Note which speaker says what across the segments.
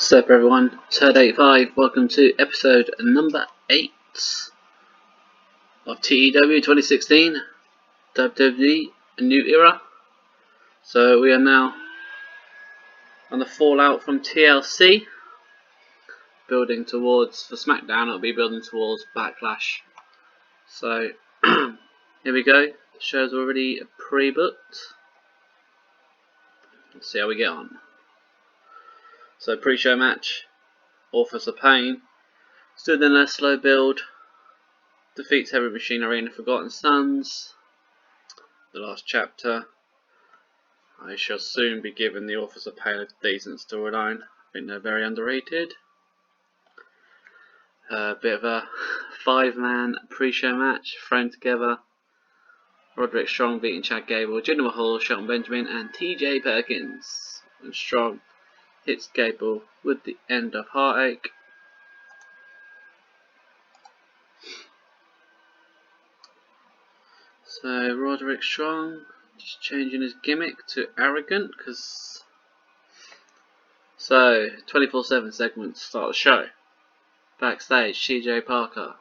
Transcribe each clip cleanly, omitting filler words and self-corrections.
Speaker 1: Sup everyone, Turd 85, welcome to episode number 8 of TEW 2016, WWE, a new era. So we are now on the fallout from TLC, building towards, for Smackdown it'll be building towards Backlash. So here we go, the show's already pre-booked, let's see how we get on. So pre-show match, Authors of Pain, stood in a slow build, defeats Heavy Machinery and the Forgotten Sons. The last chapter. I shall soon be giving the Authors of Pain a decent storyline. I think they're very underrated. A bit of a 5-man pre-show match thrown together. Roderick Strong beating Chad Gable, Jinder Mahal, Shelton Benjamin and TJ Perkins. And Strong hits Gable with the end of Heartache. So Roderick Strong just changing his gimmick to arrogant, because so 24/7 segments start the show. Backstage, CJ Parker,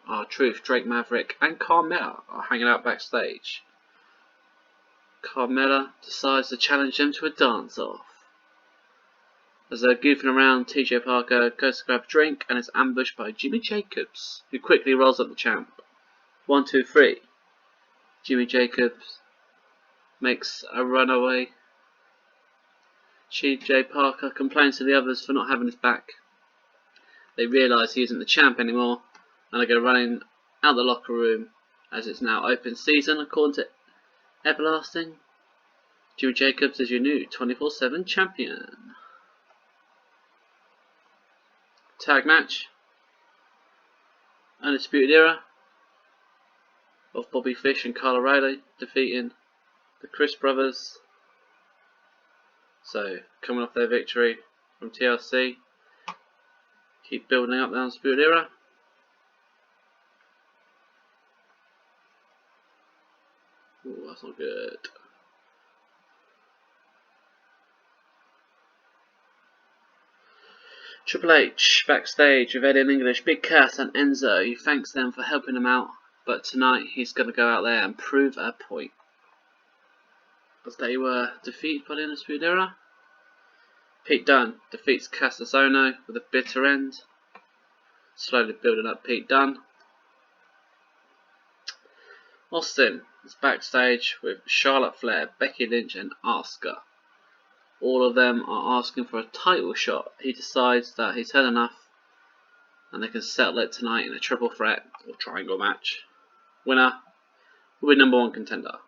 Speaker 1: R-Truth, Drake Maverick and Carmella are hanging out backstage. Carmella decides to challenge them to a dance-off. As they're goofing around, TJ Parker goes to grab a drink and is ambushed by Jimmy Jacobs, who quickly rolls up the champ. 1, 2, 3. Jimmy Jacobs makes a runaway. TJ Parker complains to the others for not having his back. They realise he isn't the champ anymore and are going to run in out the locker room as it's now open season according to Everlasting. Jimmy Jacobs is your new 24/7 champion. Tag match. Undisputed Era of Bobby Fish and Kyle O'Reilly defeating the Chris brothers. So coming off their victory from TLC, keep building up the Undisputed Era. Ooh, that's not good. Triple H backstage with Eddie in English, Big Cass and Enzo. He thanks them for helping him out, but tonight he's going to go out there and prove a point. As they were defeated by the Undisputed Era. Pete Dunne defeats Cassius Ohno with a bitter end. Slowly building up Pete Dunne. Austin is backstage with Charlotte Flair, Becky Lynch and Asuka. All of them are asking for a title shot. He decides that he's had enough and they can settle it tonight in a triple threat or triangle match. Winner will be #1 contender.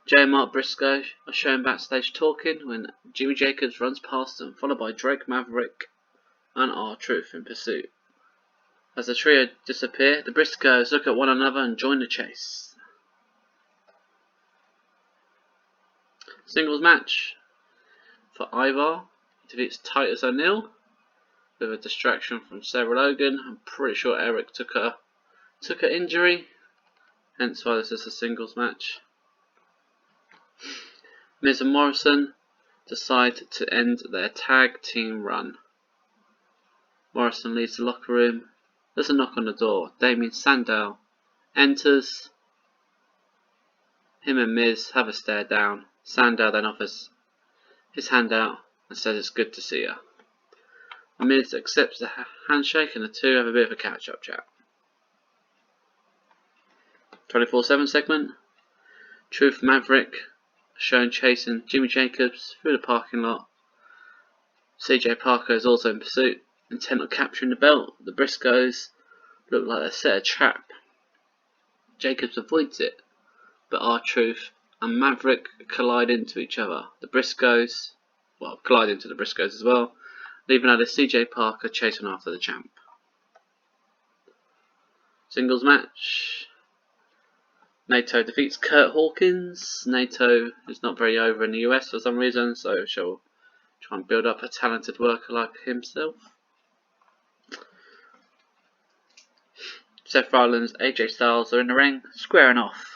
Speaker 1: Jay and Mark Briscoe are shown backstage talking when Jimmy Jacobs runs past them, followed by Drake Maverick and R-Truth in pursuit. As the trio disappear, the Briscoes look at one another and join the chase. Singles match for Ivar. He defeats Titus O'Neil with a distraction from Sarah Logan. I'm pretty sure Eric took her injury, hence why this is a singles match. Miz and Morrison decide to end their tag team run. Morrison leaves the locker room. There's a knock on the door. Damien Sandow enters. Him and Miz have a stare down. Sandow then offers his hand out and says it's good to see her. Miz accepts the handshake and the two have a bit of a catch-up chat. 24/7 segment. Truth Maverick shown chasing Jimmy Jacobs through the parking lot. CJ Parker is also in pursuit, intent on capturing the belt. The Briscoes look like they set a trap. Jacobs avoids it, but R-Truth and Maverick collide into each other. The Briscoes, collide into the Briscoes as well, leaving out CJ Parker chasing after the champ. Singles match. Naito defeats Kurt Hawkins. Naito is not very over in the US for some reason, so she'll try and build up a talented worker like himself. Seth Rollins, AJ Styles are in the ring, squaring off.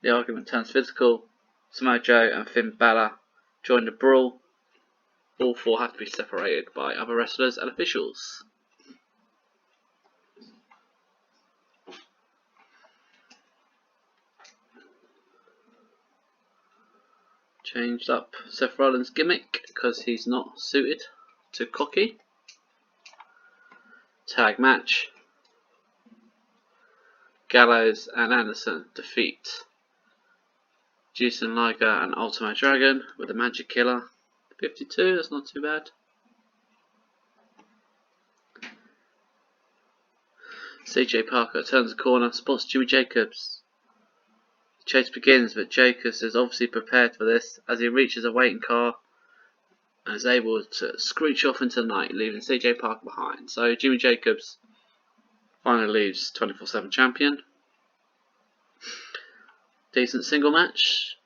Speaker 1: The argument turns physical. Samoa Joe and Finn Balor join the brawl. All four have to be separated by other wrestlers and officials. Changed up Seth Rollins' gimmick because he's not suited to cocky. Tag match. Gallows and Anderson defeat Jason Liger and Ultimate Dragon with a Magic Killer. 52, that's not too bad. CJ Parker turns the corner, spots Jimmy Jacobs. The chase begins, but Jacobs is obviously prepared for this as he reaches a waiting car and is able to screech off into the night, leaving CJ Parker behind. So Jimmy Jacobs finally leaves 24/7 champion. Decent single match.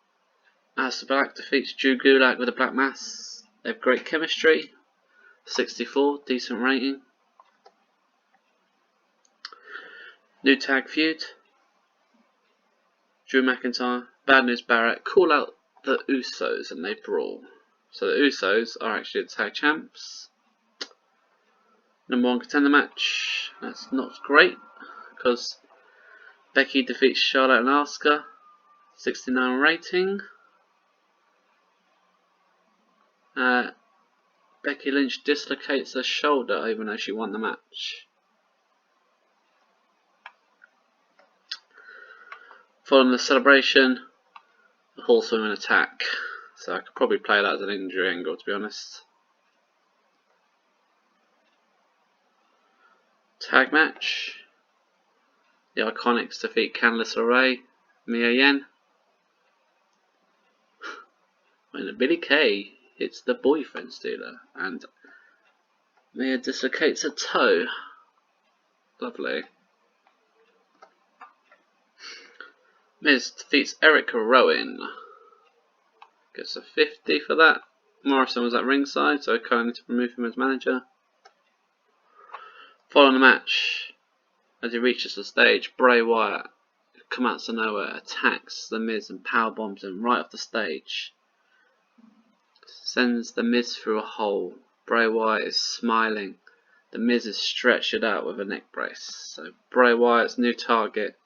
Speaker 1: Aleister Black defeats Drew Gulak with a black mass. They have great chemistry. 64, decent rating. New tag feud. Drew McIntyre, Bad News Barrett call out the Usos and they brawl. So the Usos are actually the tag champs. Number 1 contender match. That's not great because Becky defeats Charlotte and Asuka. 69 rating. Becky Lynch dislocates her shoulder even though she won the match. Following the celebration, the Horsewomen attack. So I could probably play that as an injury angle, to be honest. Tag match. The Iconics defeat Candice LeRae, Mia Yim. When Billy Kay hits the boyfriend stealer and Mia dislocates her toe. Lovely. Miz defeats Eric Rowan. Gets a 50 for that. Morrison was at ringside, so I kind of need to remove him as manager. Following the match, as he reaches the stage, Bray Wyatt, come out of nowhere, attacks the Miz and powerbombs him right off the stage. Sends the Miz through a hole. Bray Wyatt is smiling. The Miz is stretched out with a neck brace. So Bray Wyatt's new target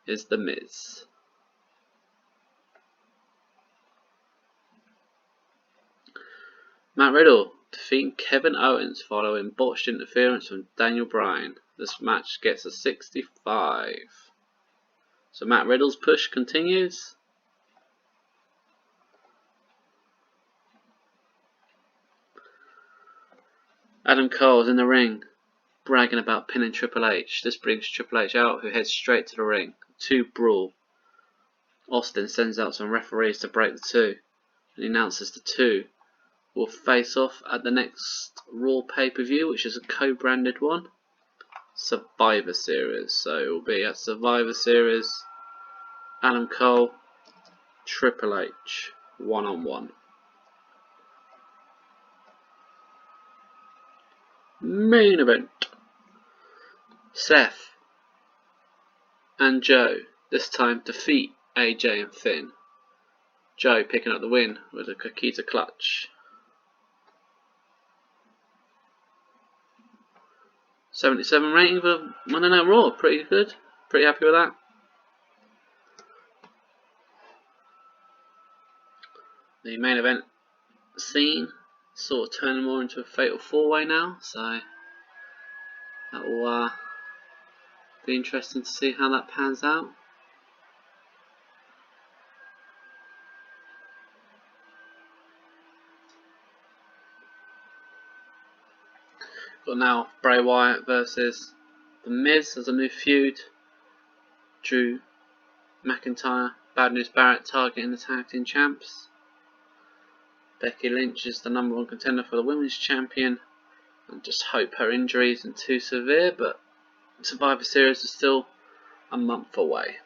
Speaker 1: is the Miz. Matt Riddle defeating Kevin Owens following botched interference from Daniel Bryan. This match gets a 65. So Matt Riddle's push continues. Adam Cole is in the ring, bragging about pinning Triple H. This brings Triple H out, who heads straight to the ring. 2 brawl. Austin sends out some referees to break the 2, and he announces the 2 will face off at the next Raw pay-per-view, which is a co-branded one. Survivor Series. So it will be a Survivor Series. Adam Cole, Triple H, 1-on-1. Main event. Seth and Joe this time defeat AJ and Finn. Joe picking up the win with a Kakita clutch. 77 rating for Monday Night Raw, pretty good. Pretty happy with that. The main event scene sort of turning more into a fatal 4-way now, so that will be interesting to see how that pans out. Got now Bray Wyatt versus The Miz as a new feud. Drew McIntyre, Bad News Barrett targeting the tag team champs. Becky Lynch is the number 1 contender for the women's champion. And just hope her injury isn't too severe, but Survivor Series is still a month away.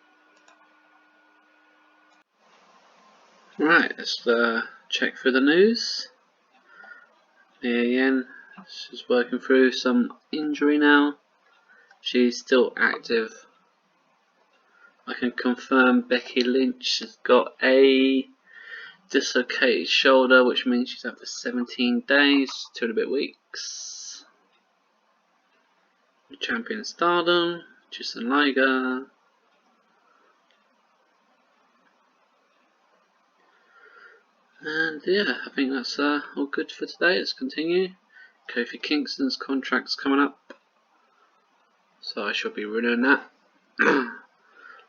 Speaker 1: Right, let's check through the news. Mia Yim, she's working through some injury now. She's still active. I can confirm Becky Lynch has got a dislocated shoulder, which means she's out for 17 days, 2 and a bit weeks. Champion Stardom, Justin Liger. And yeah, I think that's all good for today. Let's continue. Kofi Kingston's contract's coming up, so I shall be renewing that.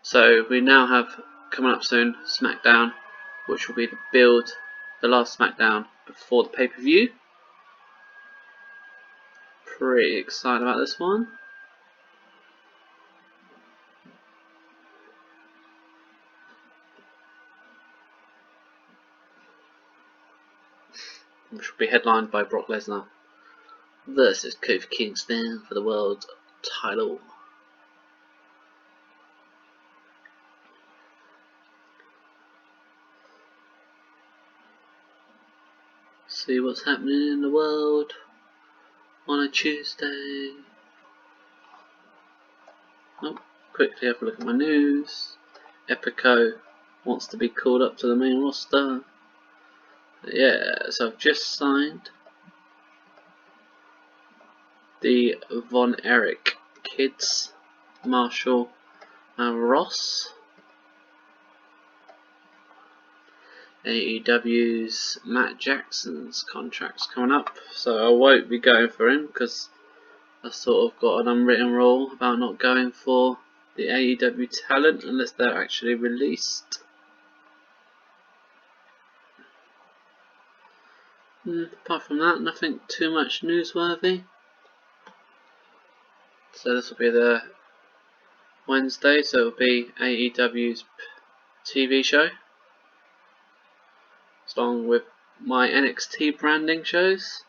Speaker 1: So we now have coming up soon Smackdown, which will be the last Smackdown before the pay-per-view. Pretty excited about this one. Which will be headlined by Brock Lesnar versus Kofi Kingston for the world title. See what's happening in the world on a Tuesday. Oh, quickly have a look at my news. Epico wants to be called up to the main roster. Yeah, so I've just signed the Von Erich kids, Marshall and Ross. AEW's Matt Jackson's contract's coming up, so I won't be going for him because I've sort of got an unwritten rule about not going for the AEW talent unless they're actually released. Apart from that, nothing too much newsworthy. So this will be the Wednesday, so it'll be AEW's TV show, along with my NXT branding shows.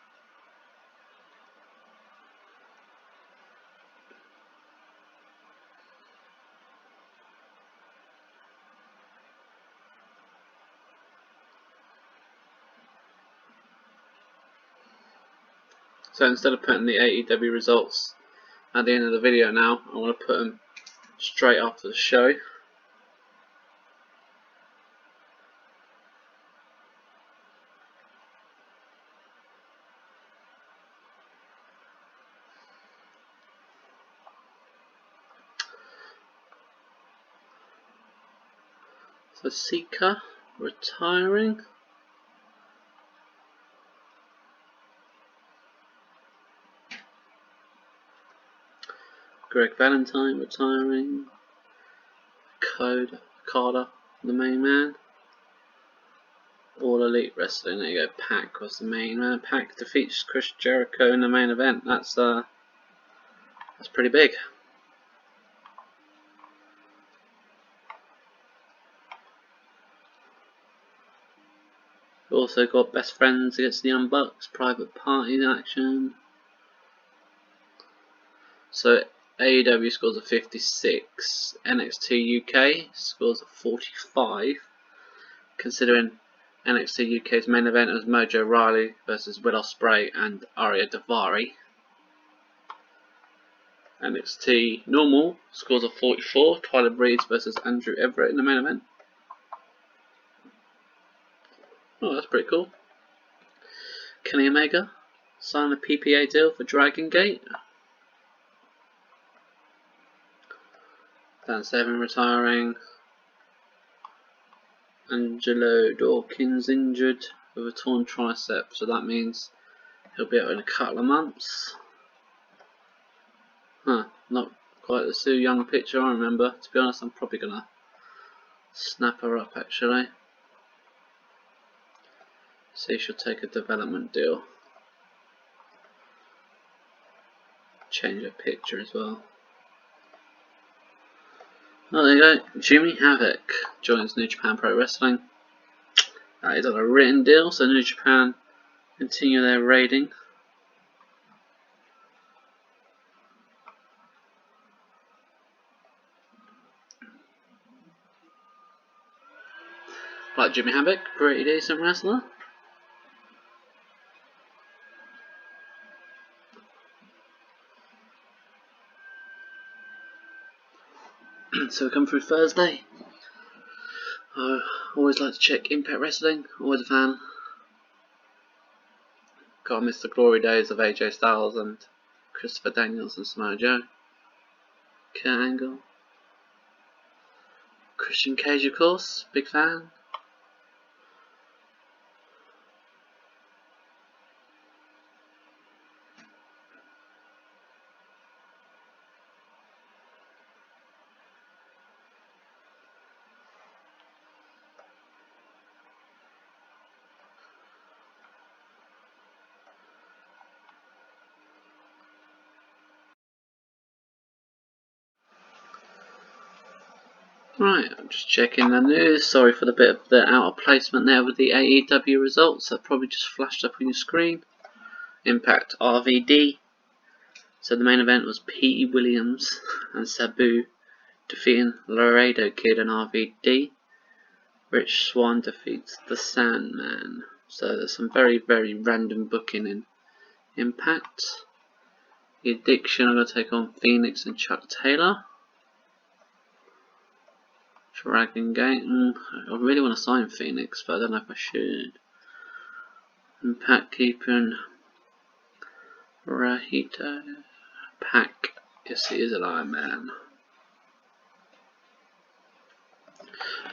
Speaker 1: So instead of putting the AEW results at the end of the video now, I want to put them straight after the show. So Sika retiring. Greg Valentine retiring. Carter, the main man. All Elite Wrestling. There you go. Pac was the main man. Pac defeats Chris Jericho in the main event. That's pretty big. We've also got Best Friends against the Young Bucks. Private Party in action. So AEW scores a 56, NXT UK scores a 45, considering NXT UK's main event was Mojo Rawley versus Will Ospreay and Arya Daivari. NXT Normal scores a 44, Tyler Breeze versus Andrew Everett in the main event. Oh, that's pretty cool. Kenny Omega signed a PPA deal for Dragon Gate. Dan Severn retiring. Angelo Dawkins injured with a torn tricep, so that means he'll be out in a couple of months. Not quite the Sue Young picture I remember. To be honest, I'm probably gonna snap her up actually. See, she'll take a development deal. Change her picture as well. Oh, there you go. Jimmy Havoc joins New Japan Pro Wrestling. That is on a written deal, so New Japan continue their raiding. Like Jimmy Havoc, pretty decent wrestler. So we come through Thursday. I always like to check Impact Wrestling, always a fan. Gotta miss the glory days of AJ Styles and Christopher Daniels and Samoa Joe. Kurt Angle. Christian Cage, of course, big fan. Right, I'm just checking the news. Sorry for the bit of the out of placement there with the AEW results. That probably just flashed up on your screen. Impact RVD. So the main event was P.E. Williams and Sabu defeating Laredo Kid and RVD. Rich Swann defeats the Sandman. So there's some very, very random booking in Impact. The Addiction are going to take on Phoenix and Chuck Taylor. Dragon Gate. I really want to sign Phoenix, but I don't know if I should. Impact keeping Rahito. Pack. Yes, he is an Iron Man.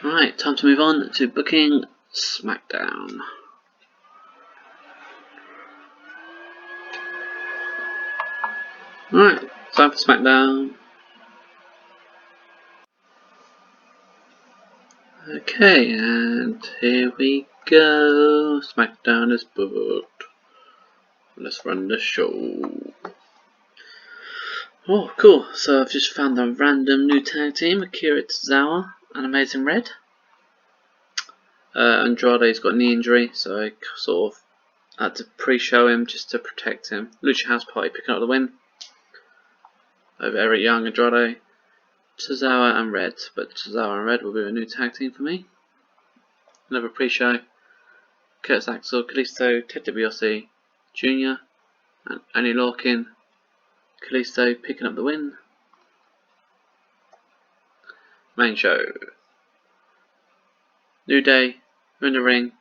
Speaker 1: Right, time to move on to booking Smackdown. Right, time for Smackdown. Okay, and here we go. Smackdown is booked. Let's run the show. Oh, cool. So I've just found a random new tag team, Akira Tozawa and Amazing Red. Andrade's got a knee injury, so I sort of had to pre-show him just to protect him. Lucha House Party picking up the win over Eric Young, Andrade, Tozawa and Red. But Tozawa and Red will be a new tag team for me. Another pre-show. Curtis Axel, Kalisto, Ted DiBiase Jr. and Annie Lorcan. Kalisto picking up the win. Main show. New Day, in the ring,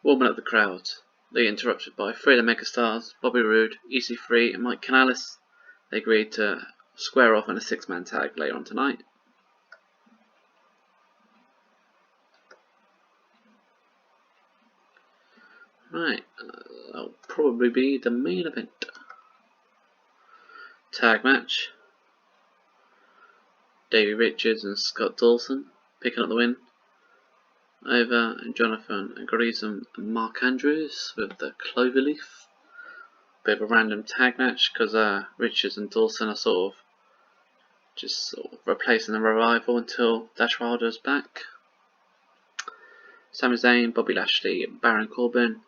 Speaker 1: warming up the crowd. They get interrupted by three of the megastars, Bobby Roode, EC3 and Mike Kanellis. They agreed to square off in a 6-man tag later on tonight. Right, that'll probably be the main event. Tag match. Davey Richards and Scott Dawson picking up the win over Jonathan Gresham and Mark Andrews with the Cloverleaf. Bit of a random tag match because Richards and Dawson are sort of replacing the Revival until Dash Wilder's back. Sami Zayn, Bobby Lashley, and Baron Corbin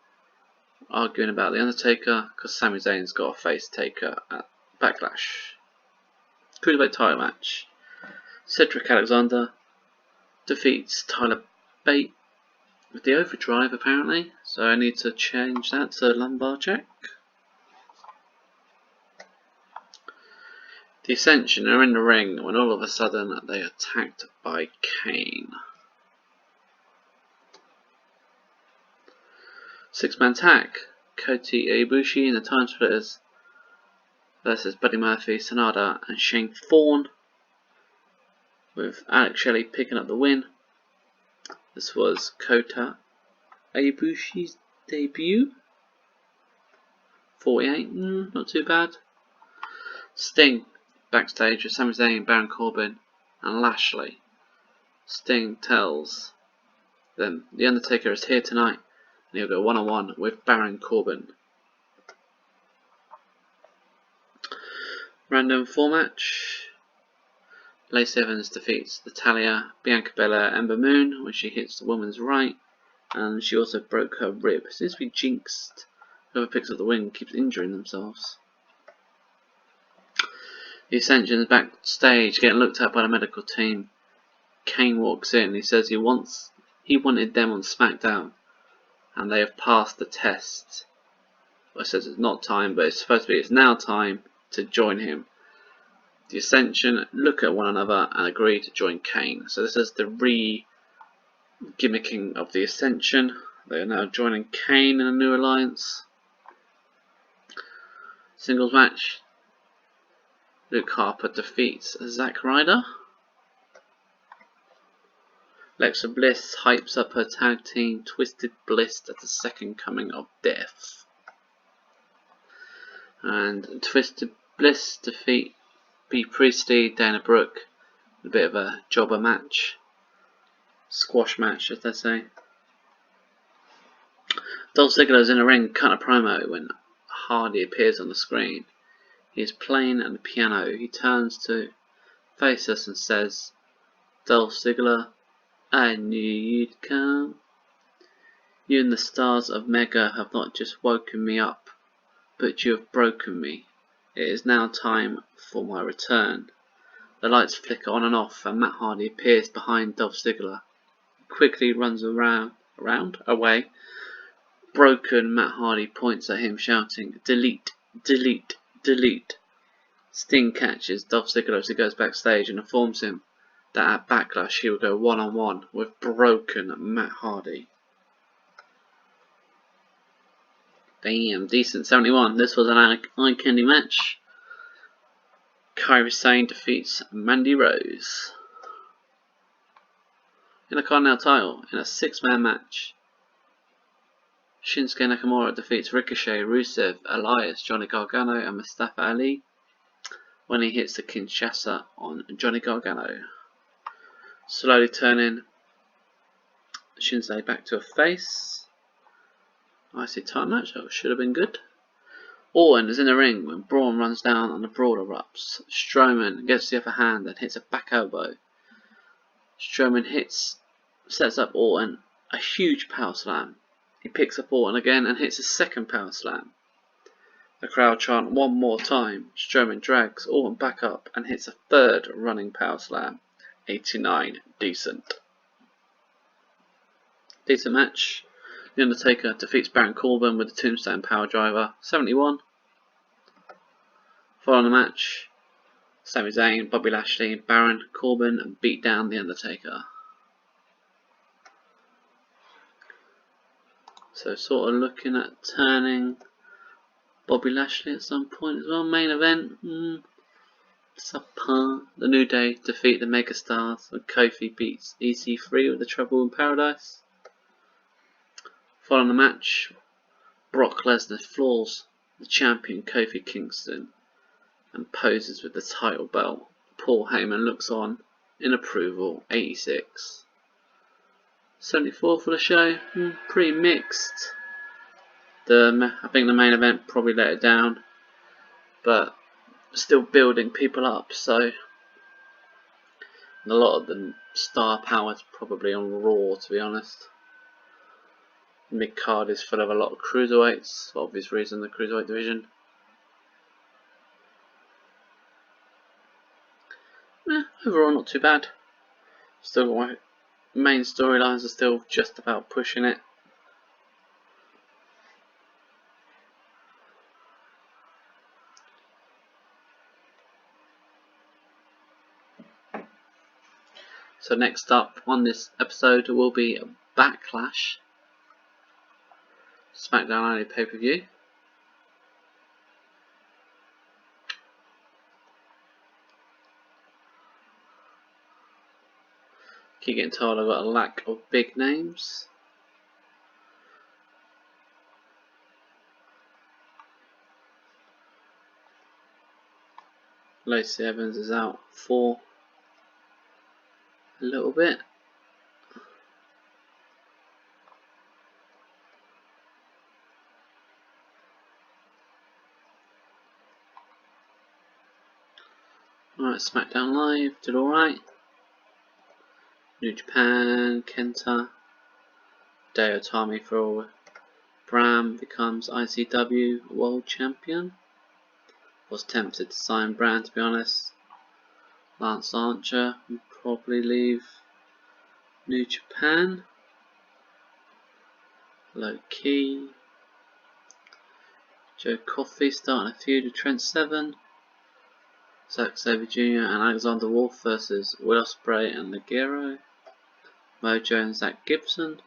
Speaker 1: arguing about the Undertaker because Sami Zayn's got a face taker at Backlash. Cruiserweight title match. Cedric Alexander defeats Tyler Bate with the overdrive apparently, so I need to change that to lumbar check. The Ascension are in the ring when all of a sudden they are attacked by Kane. 6-man tag. Kota Ibushi and the Time Splitters versus Buddy Murphy, Sanada and Shane Thorne, with Alex Shelley picking up the win. This was Kota Ibushi's debut. 48, not too bad. Sting backstage with Sami Zayn, Baron Corbin and Lashley. Sting tells them the Undertaker is here tonight and he'll go one-on-one with Baron Corbin. Random 4 match. Lacey Evans defeats Natalya, Bianca Belair, Ember Moon when she hits the woman's right, and she also broke her rib. Seems to be jinxed. Whoever picks up the win keeps injuring themselves. The Ascension is backstage getting looked at by the medical team. Kane walks in. He says he wanted them on SmackDown, and they have passed the test. Well, it says it's not time, but it's supposed to be it's now time to join him. The Ascension look at one another and agree to join Kane. So this is the gimmicking of the Ascension. They are now joining Kane in a new alliance. Singles match. Luke Harper defeats Zack Ryder. Alexa Bliss hypes up her tag team Twisted Bliss at the second coming of death. And Twisted Bliss defeat Bea Priestley, Dana Brooke. A bit of a jobber match. Squash match, as they say. Dolph Ziggler is in a ring cutting a promo when Hardy appears on the screen. He is playing at the piano. He turns to face us and says, "Dolph Ziggler, I knew you'd come. You and the stars of Mega have not just woken me up, but you have broken me. It is now time for my return." The lights flicker on and off, and Matt Hardy appears behind Dolph Ziggler. He quickly runs away. Broken Matt Hardy points at him, shouting, "Delete, delete, delete." Sting catches Dolph Ziggler as he goes backstage and informs him that at Backlash he will go one-on-one with broken Matt Hardy. Damn, decent 71. This was an eye candy match. Kairi Sane defeats Mandy Rose. In a Continental title, in a 6-man match. Shinsuke Nakamura defeats Ricochet, Rusev, Elias, Johnny Gargano and Mustafa Ali when he hits the Kinshasa on Johnny Gargano. Slowly turning Shinsuke back to a face. IC title match, that should have been good. Orton is in the ring when Braun runs down and the brawl erupts. Strowman gets the upper hand and hits a back elbow. Strowman sets up Orton, a huge power slam. He picks up Orton again and hits a second power slam. The crowd chant one more time. Strowman drags Orton back up and hits a third running power slam. 89, decent. Decent match. The Undertaker defeats Baron Corbin with the Tombstone Power Driver. 71. Following the match, Sami Zayn, Bobby Lashley, Baron Corbin beat down the Undertaker. So sort of looking at turning Bobby Lashley at some point as well. Main event. The New Day defeat the Megastars when Kofi beats EC3 with the Trouble in Paradise. Following the match, Brock Lesnar floors the champion Kofi Kingston and poses with the title belt. Paul Heyman looks on in approval. 86. 74 for the show. Pretty mixed. I think the main event probably let it down, but still building people up. So a lot of the star power is probably on Raw, to be honest. Mid card is full of a lot of cruiserweights, for obvious reason, the cruiserweight division. Overall not too bad. Still, my main storylines are still just about pushing it. So next up on this episode will be Backlash. Smackdown only pay-per-view. Keep getting told I've got a lack of big names. Lacey Evans is out for a little bit. Alright, Smackdown Live did alright. New Japan, Kenta, Hideo Itami for Bram becomes ICW World Champion. Was tempted to sign Bram, to be honest. Lance Archer will probably leave New Japan. Low Key. Joe Coffey starting a feud with Trent Seven. Zack Sabre Jr. and Alexander Wolf versus Will Ospreay and Ligero. Mojo and Zach Gibson.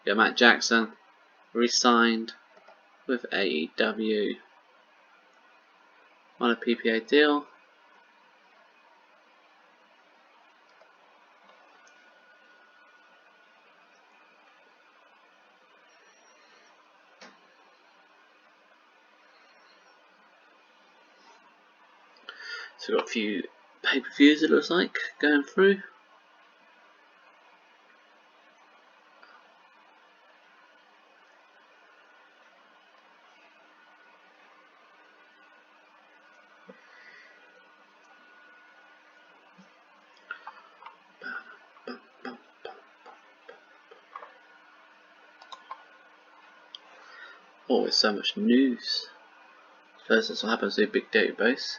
Speaker 1: Yeah, Matt Jackson re-signed with AEW on a PPA deal. So we've got a few pay-per-views, it looks like, going through. Always so much news. First, that's what happens to a big database.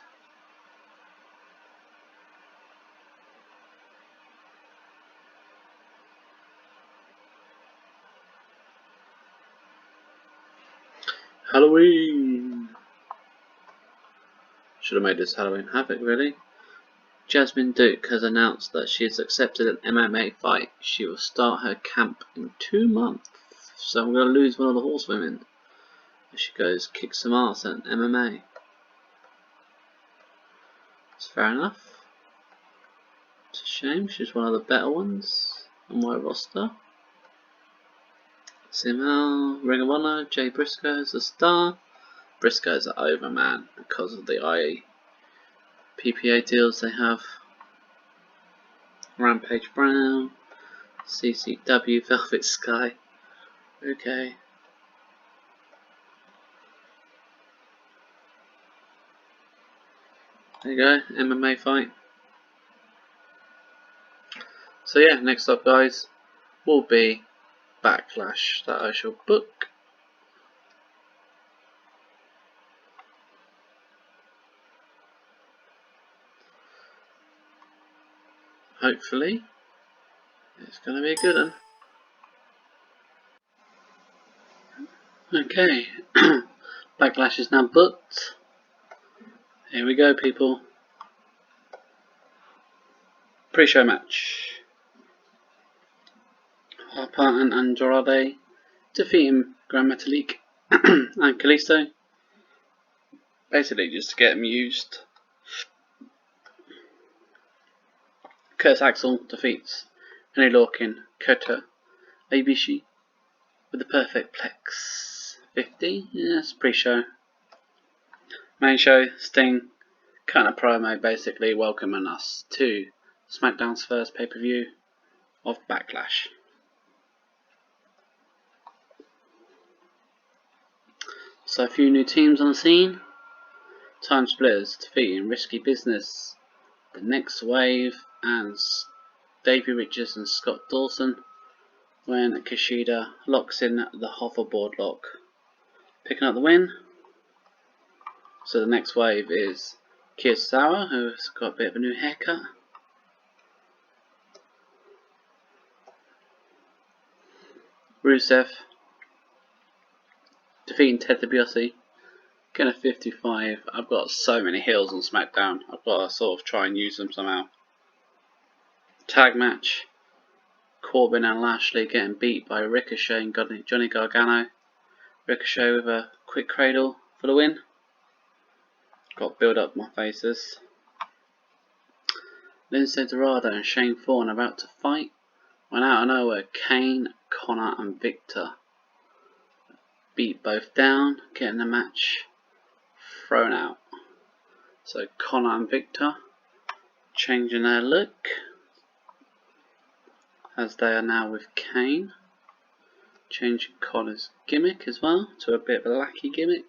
Speaker 1: Halloween! Should have made this Halloween Havoc, really. Jasmine Duke has announced that she has accepted an MMA fight. She will start her camp in 2 months. So I'm going to lose one of the horsewomen. She goes kick some ass at MMA. It's fair enough. It's a shame, she's one of the better ones on my roster. Simel, Ring of Honor, Jay Briscoe is a star. Briscoes are over, man, because of the PPA deals they have. Rampage Brown, CCW, Velvet Sky. Okay. There you go, MMA fight. So yeah, next up guys will be Backlash that I shall book. Hopefully it's going to be a good one. Okay, Backlash is now booked. Here we go, people. Pre-show match. Harper and Andrade defeating Gran Metalik and Kalisto. Basically just to get them used. Curtis Axel defeats Henry Lorcan, Kota Ibushi with the perfect plex. 50, yes, pre-show. Main show, Sting cutting a promo basically welcoming us to Smackdown's first pay-per-view of Backlash. So a few new teams on the scene. Time Splitters defeating Risky Business, The Next Wave and Davey Richards and Scott Dawson when Kushida locks in the hoverboard lock, picking up the win. So the next wave is Kiyosawa, who's got a bit of a new haircut. Rusev defeating Ted DiBiase, getting a 55. I've got so many heels on Smackdown, I've got to sort of try and use them somehow. Tag match, Corbin and Lashley getting beat by Ricochet and Johnny Gargano. Ricochet with a quick cradle for the win. Got to build up my faces. Lindsay Dorado and Shane Thorne about to fight. When out of nowhere, Kane, Connor and Victor beat both down, getting the match thrown out. So Connor and Victor changing their look, as they are now with Kane. Changing Connor's gimmick as well to a bit of a lackey gimmick.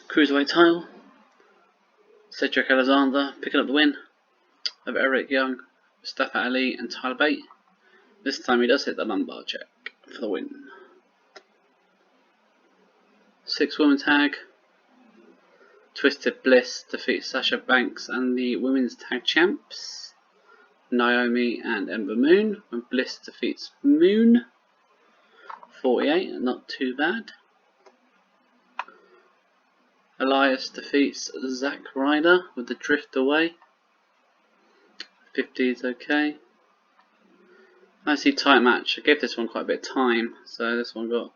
Speaker 1: Cruiserweight title, Cedric Alexander picking up the win over Eric Young, Mustafa Ali and Tyler Bate. This time he does hit the lumbar check for the win. 6-woman tag, Twisted Bliss defeats Sasha Banks and the women's tag champs, Naomi and Ember Moon, when Bliss defeats Moon. 48, not too bad. Elias defeats Zack Ryder with the drift away. 50 is okay. Nicely tight match. I gave this one quite a bit of time, so this one got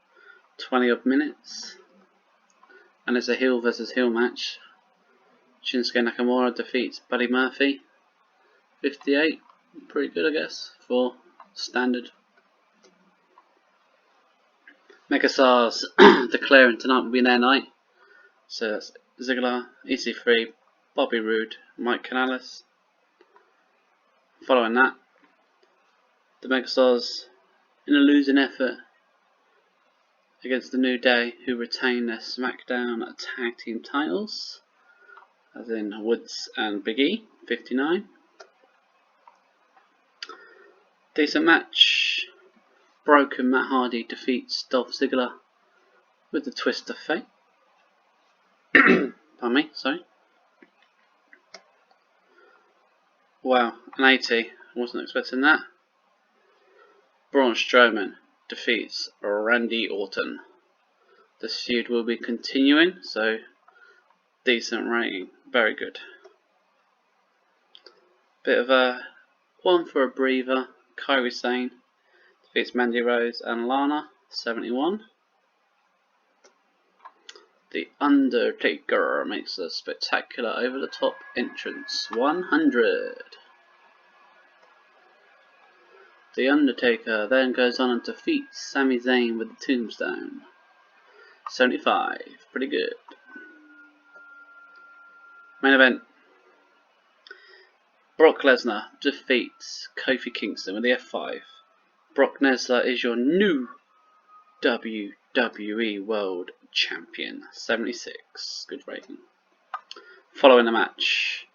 Speaker 1: 20 odd minutes. And it's a heel versus heel match. Shinsuke Nakamura defeats Buddy Murphy. 58. Pretty good, I guess, for standard. Megastars declaring tonight will be their night. So that's Ziggler, EC3, Bobby Roode, Mike Canales. Following that, the Megastars, in a losing effort against the New Day, who retain their Smackdown tag team titles, as in Woods and Big E, 59. Decent match. Broken Matt Hardy defeats Dolph Ziggler with the twist of fate. Pardon me, sorry. Wow, an 80. I wasn't expecting that. Braun Strowman defeats Randy Orton. This feud will be continuing, so decent rating. Very good. Bit of a one for a breather. Kairi Sane defeats Mandy Rose and Lana, 71. The Undertaker makes a spectacular over the top entrance, 100. The Undertaker then goes on and defeats Sami Zayn with the Tombstone, 75. Pretty good. Main event. Brock Lesnar defeats Kofi Kingston with the F5. Brock Lesnar is your new WWE World Champion, 76. Good rating. Following the match,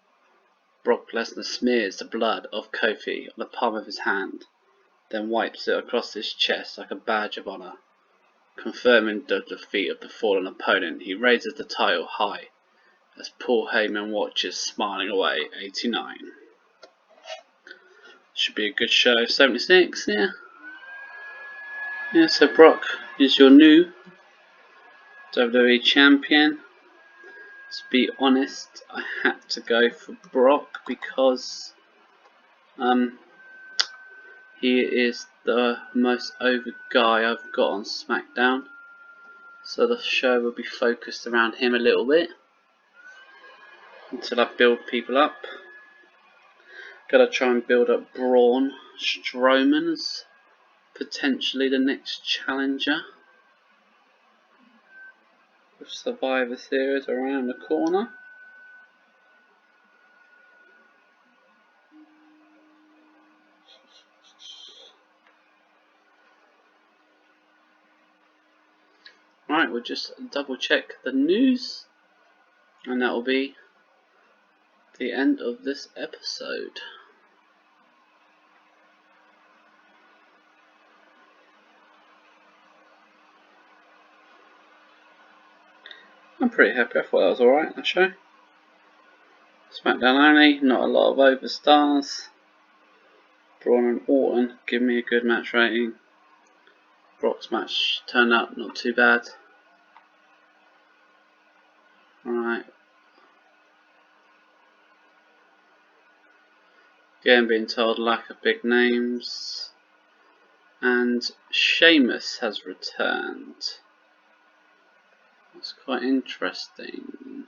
Speaker 1: Brock Lesnar smears the blood of Kofi on the palm of his hand, then wipes it across his chest like a badge of honor. Confirming the defeat of the fallen opponent, he raises the title high as Paul Heyman watches, smiling away, 89. Should be a good show, 76, yeah. Yeah, so Brock is your new WWE Champion. To be honest, I had to go for Brock because he is the most over guy I've got on Smackdown. So the show will be focused around him a little bit until I build people up. Gotta try and build up Braun Strowman as potentially the next challenger, with Survivor Series around the corner. Right, we'll just double check the news, and that will be the end of this episode. I'm pretty happy. I thought that was alright, that show. Smackdown only, not a lot of overstars. Braun and Orton give me a good match rating. Brock's match turned out not too bad. Alright. Again, being told lack of big names. And Sheamus has returned. That's quite interesting.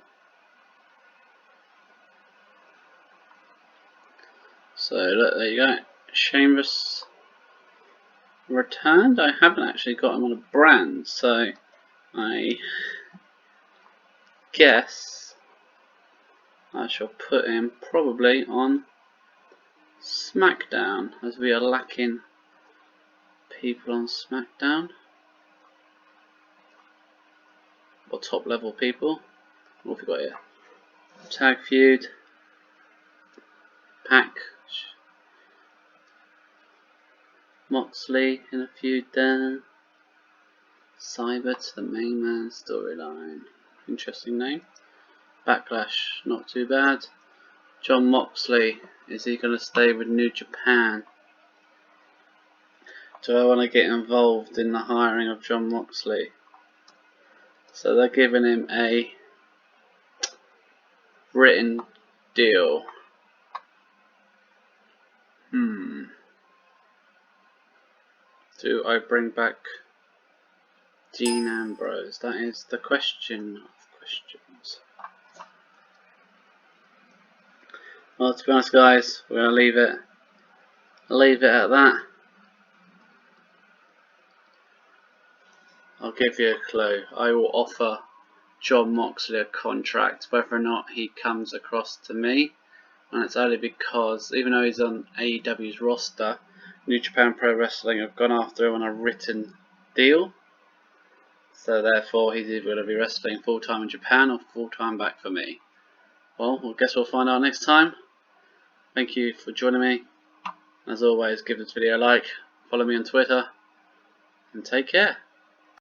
Speaker 1: So look, there you go. Sheamus returned. I haven't actually got him on a brand, so I guess I shall put him probably on Smackdown, as we are lacking people on Smackdown. Or top level people. What have we got here? Tag feud. Pack. Moxley in a feud there. Cyber to the main man storyline. Interesting name. Backlash, not too bad. John Moxley, is he going to stay with New Japan? Do I want to get involved in the hiring of John Moxley? So they're giving him a written deal. Do I bring back Dean Ambrose? That is the question of questions. Well, to be honest, guys, we're gonna leave it at that. I'll give you a clue. I will offer John Moxley a contract, whether or not he comes across to me, and it's only because even though he's on AEW's roster, New Japan Pro Wrestling have gone after him on a written deal. So therefore, he's either going to be wrestling full time in Japan or full time back for me. Well, I guess we'll find out next time. Thank you for joining me. As always, give this video a like, follow me on Twitter, and take care.